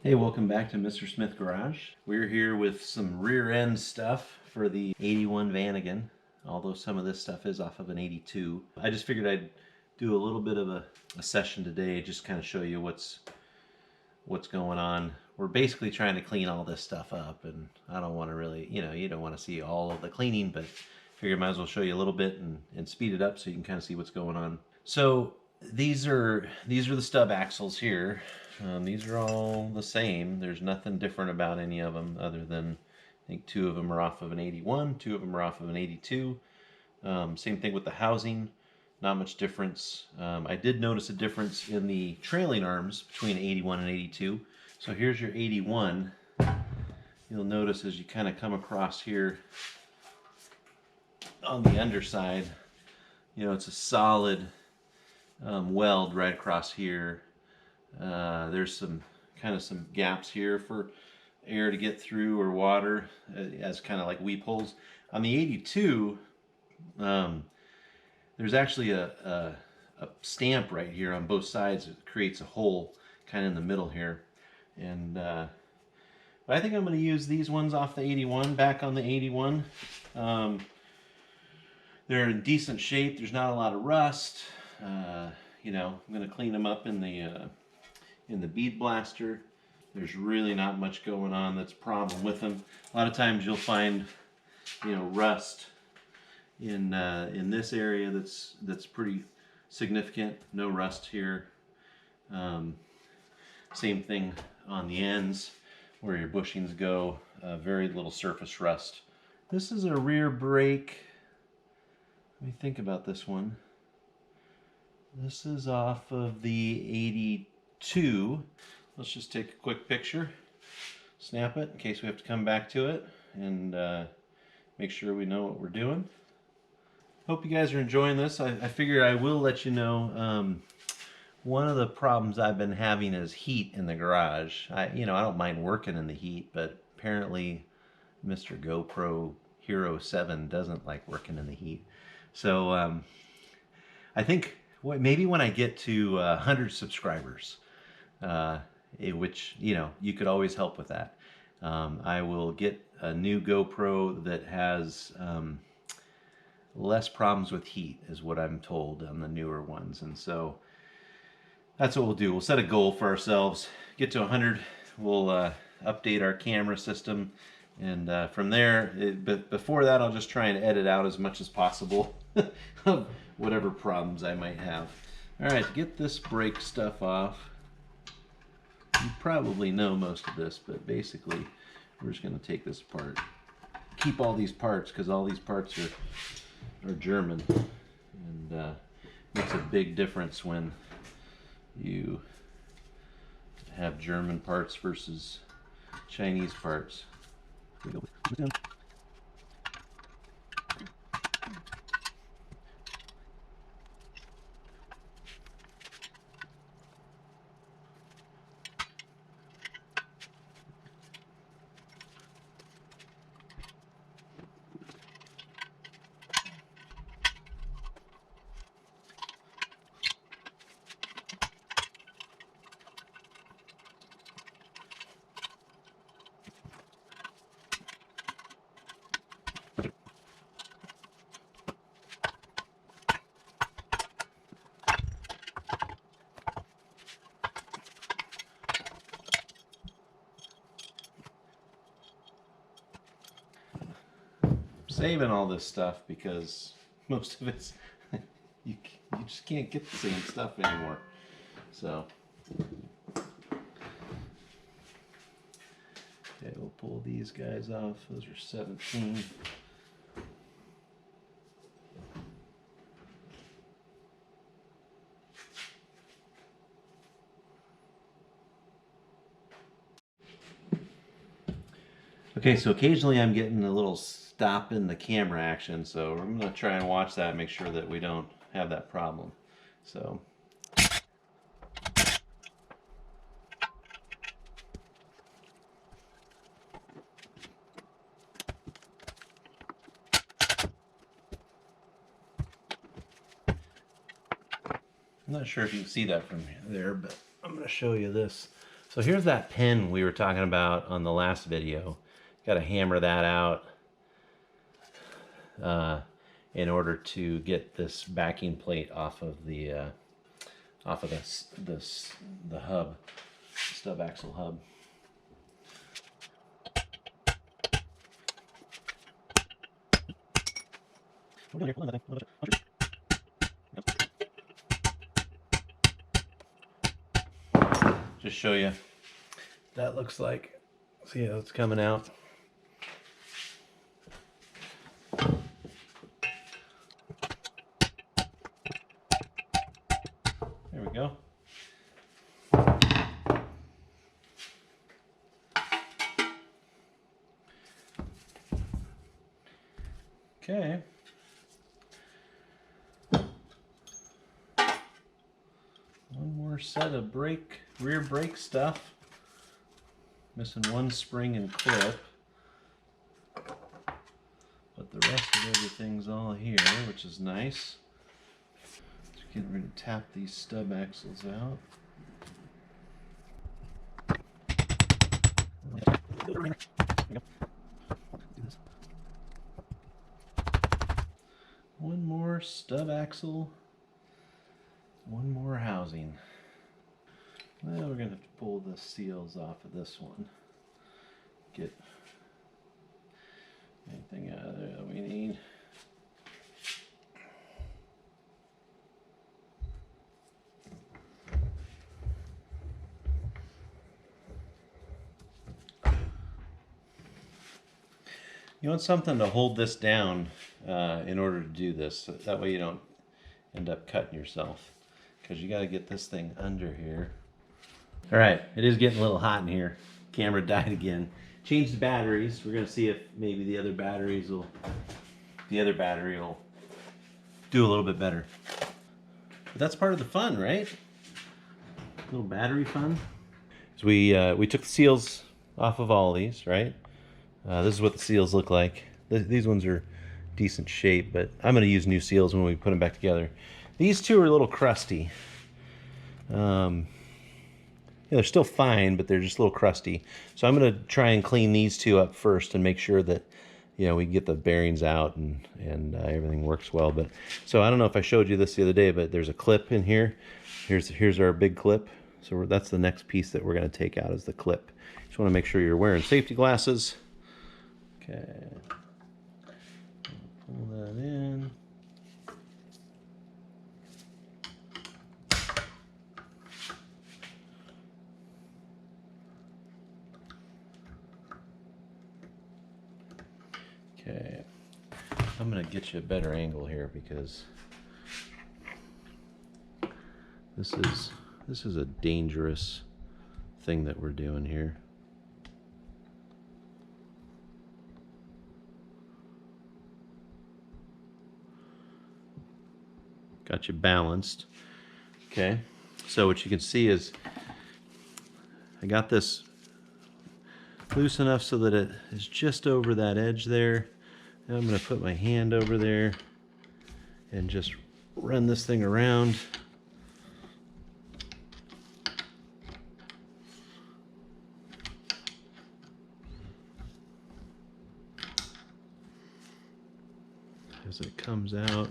Hey, welcome back to Mr. Smith Garage. We're here with some rear end stuff for the 81 Vanagon, although some of this stuff is off of an 82. I just figured I'd do a little bit of a session today, just kind of show you what's going on. We're basically trying to clean all this stuff up, and I don't want to really, you don't want to see all of the cleaning, but figure I might as well show you a little bit and speed it up so you can kind of see what's going on. So these are the stub axles here. These are all the same. There's nothing different about any of them other than I think two of them are off of an 81, two of them are off of an 82. Same thing with the housing, not much difference. I did notice a difference in the trailing arms between 81 and 82. So here's your 81. You'll notice as you kind of come across here on the underside, it's a solid weld right across here. There's some gaps here for air to get through or water as kind of like weep holes. On the 82, there's actually a stamp right here on both sides that creates a hole kind of in the middle here. And but I think I'm going to use these ones off the 81 back on the 81. They're in decent shape. There's not a lot of rust. I'm going to clean them up in the bead blaster. There's really not much going on that's a problem with them. A lot of times you'll find, rust in this area that's pretty significant. No rust here. Same thing on the ends where your bushings go. Very little surface rust. This is a rear brake. Let me think about this one. This is off of the 82. Let's just take a quick picture, snap it in case we have to come back to it, and make sure we know what we're doing. Hope you guys are enjoying this. I figured I will let you know. One of the problems I've been having is heat in the garage. I don't mind working in the heat, but apparently Mr. GoPro Hero 7 doesn't like working in the heat. So I think maybe when I get to 100 subscribers, which you could always help with that, I will get a new GoPro that has less problems with heat, is what I'm told on the newer ones. And so that's what we'll do. We'll set a goal for ourselves, get to 100, we'll update our camera system, and from there, but before that, I'll just try and edit out as much as possible of whatever problems I might have. All right, to get this brake stuff off, you probably know most of this, but basically, we're just going to take this apart. Keep all these parts, because all these parts are German, and makes a big difference when you have German parts versus Chinese parts. Saving all this stuff because most of it's you just can't get the same stuff anymore. So okay, we'll pull these guys off. Those are 17. Okay, so occasionally I'm getting a little stop in the camera action, so I'm going to try and watch that and make sure that we don't have that problem. So I'm not sure if you can see that from there, but I'm going to show you this. So here's that pin we were talking about on the last video. Got to hammer that out in order to get this backing plate off of the the hub, stub axle hub. Just show you. That looks like. See how it's coming out. There we go. Okay. One more set of rear brake stuff. Missing one spring and clip. But the rest of everything's all here, which is nice. Just getting ready to tap these stub axles out. One more stub axle, one more housing. Well, we're going to have to pull the seals off of this one. Get anything out of there that we need. You want something to hold this down in order to do this. That way you don't end up cutting yourself. Because you got to get this thing under here. All right, it is getting a little hot in here. Camera died again. Changed the batteries. We're going to see if maybe the other battery will do a little bit better. But that's part of the fun, right? A little battery fun. So we took the seals off of all these, right? This is what the seals look like. These ones are decent shape, but I'm going to use new seals when we put them back together. These two are a little crusty. They're still fine, but they're just a little crusty. So I'm going to try and clean these two up first and make sure that we can get the bearings out and everything works well. But so I don't know if I showed you this the other day, but there's a clip in here. Here's our big clip. So that's the next piece that we're going to take out is the clip. Just want to make sure you're wearing safety glasses. Okay, pull that in. Okay, I'm going to get you a better angle here because this is a dangerous thing that we're doing here. Got you balanced. Okay, so what you can see is I got this loose enough so that it is just over that edge there. Now I'm going to put my hand over there and just run this thing around. As it comes out.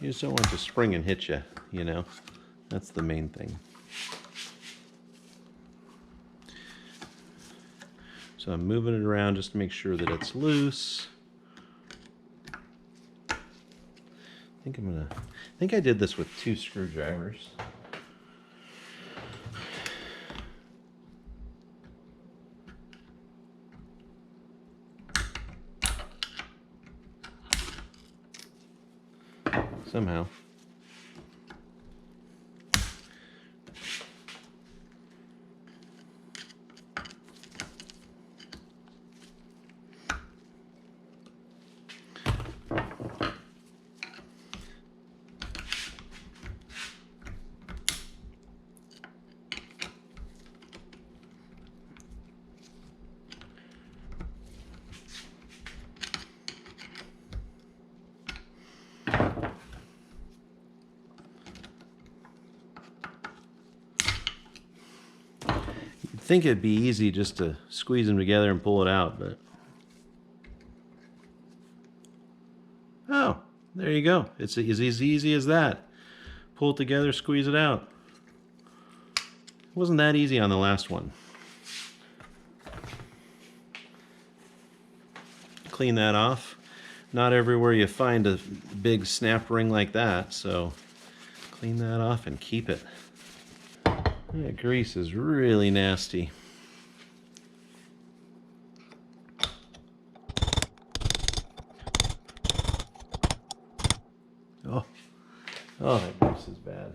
You just don't want it to spring and hit you, That's the main thing. So I'm moving it around just to make sure that it's loose. I think I did this with 2 screwdrivers. Somehow. think it'd be easy just to squeeze them together and pull it out, but... Oh, there you go. It's as easy as that. Pull it together, squeeze it out. It wasn't that easy on the last one. Clean that off. Not everywhere you find a big snap ring like that, so clean that off and keep it. That grease is really nasty. Oh, that grease is bad.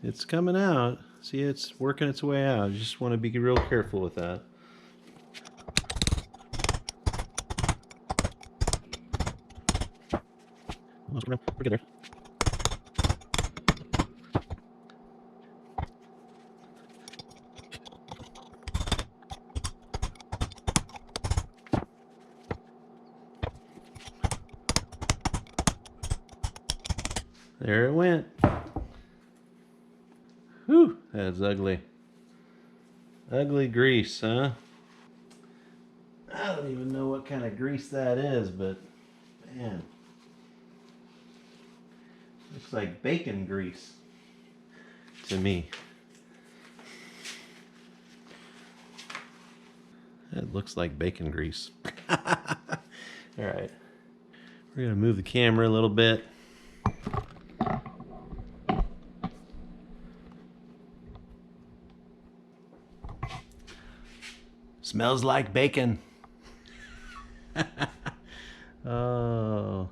It's coming out. See, it's working its way out. You just want to be real careful with that. We're good there. There it went. Whew, that's ugly. Ugly grease, huh? I don't even know what kind of grease that is, but man, looks like bacon grease to me. It looks like bacon grease. All right, we're gonna move the camera a little bit. Smells like bacon. Oh,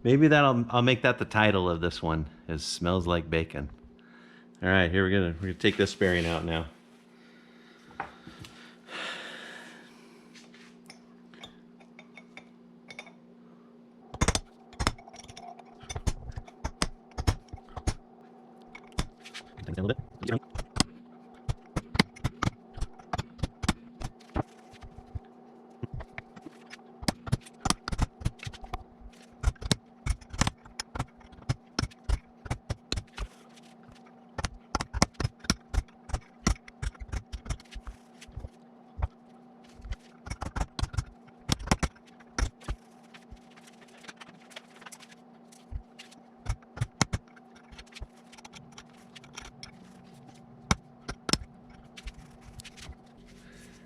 maybe I'll make that the title of this one, is smells like bacon. All right, here we're gonna take this bearing out now. A little bit.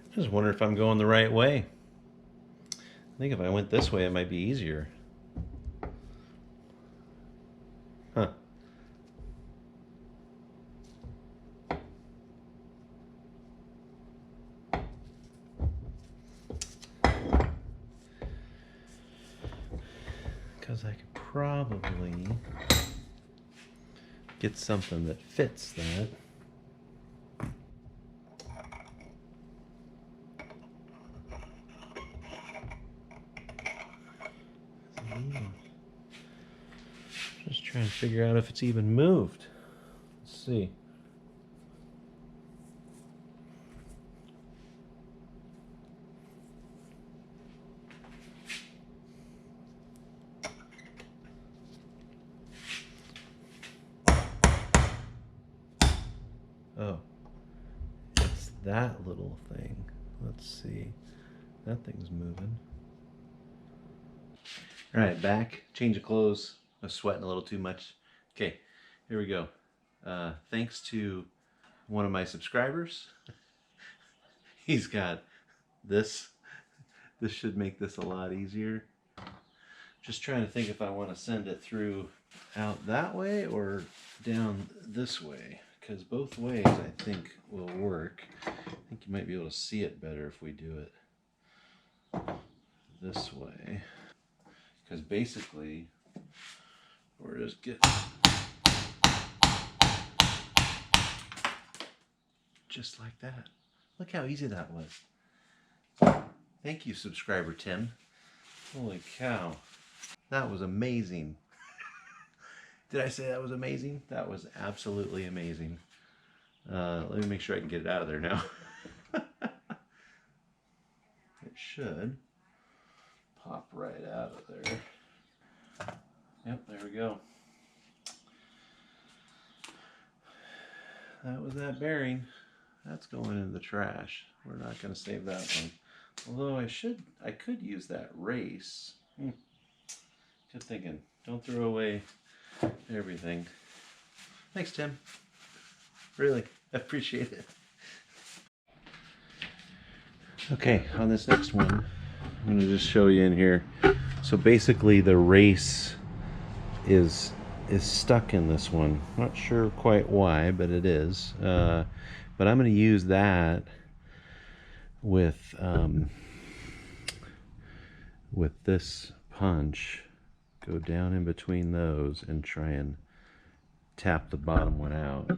I just wonder if I'm going the right way. I think if I went this way, it might be easier. Huh. Because I could probably get something that fits that. Just trying to figure out if it's even moved. Let's see. Oh, it's that little thing. Let's see. That thing's moving. All right, back. Change of clothes. I was sweating a little too much. Okay, here we go. Thanks to one of my subscribers. He's got this. This should make this a lot easier. Just trying to think if I want to send it through out that way or down this way, because both ways I think will work. I think you might be able to see it better if we do it this way, because basically we're just getting just like that. Look how easy that was. Thank you, subscriber Tim. Holy cow. That was amazing. Did I say that was amazing? That was absolutely amazing. Let me make sure I can get it out of there now. It should pop right out of there. Yep, there we go. That was that bearing. That's going in the trash. We're not going to save that one. Although I could use that race. Just thinking, don't throw away everything. Thanks, Tim. Really, I appreciate it. Okay, on this next one, I'm going to just show you in here. So basically the race is stuck in this one. Not sure quite why, but it is. But I'm going to use that with this punch. Go down in between those and try and tap the bottom one out.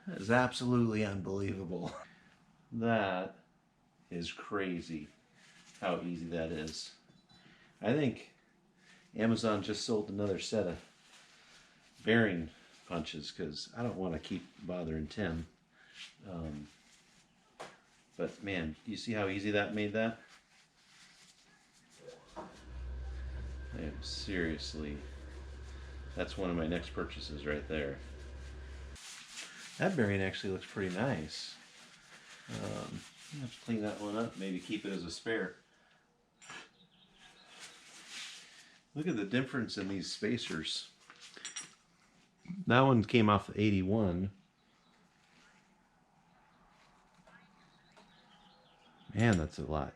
That is absolutely unbelievable. That is crazy how easy that is. I think Amazon just sold another set of bearing punches because I don't want to keep bothering Tim. But man, you see how easy that made that? I am seriously, that's one of my next purchases right there. That bearing actually looks pretty nice. I'll have to clean that one up, maybe keep it as a spare. Look at the difference in these spacers. That one came off 81. Man, that's a lot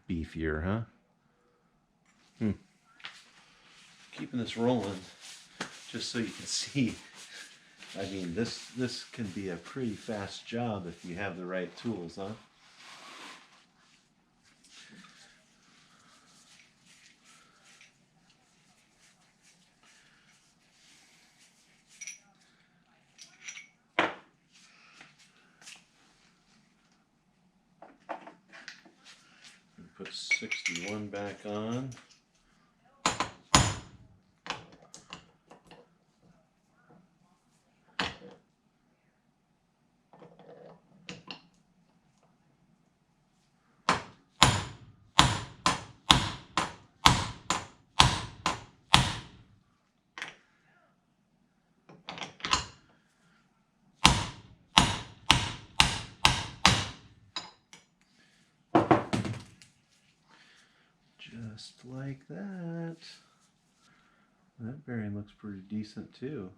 beefier, huh? Keeping this rolling, just so you can see. I mean, this can be a pretty fast job if you have the right tools, huh? Put 61 back on. Just like that. That bearing looks pretty decent too.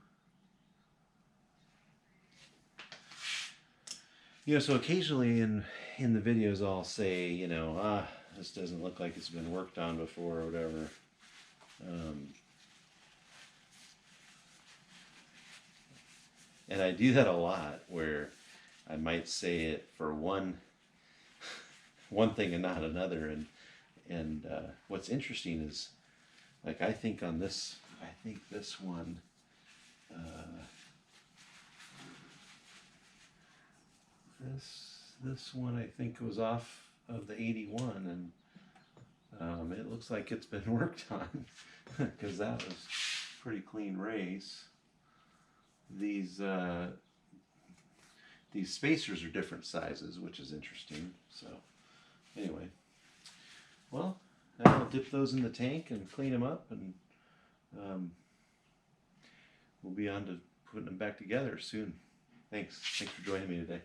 You know, so occasionally in the videos I'll say, you know, this doesn't look like it's been worked on before or whatever. And I do that a lot where I might say it for one thing and not another. And what's interesting is, like, I think this one, this one I think was off of the 81, and it looks like it's been worked on because that was pretty clean race. These spacers are different sizes, which is interesting. So anyway, well, I'll dip those in the tank and clean them up, and we'll be on to putting them back together soon. Thanks for joining me today.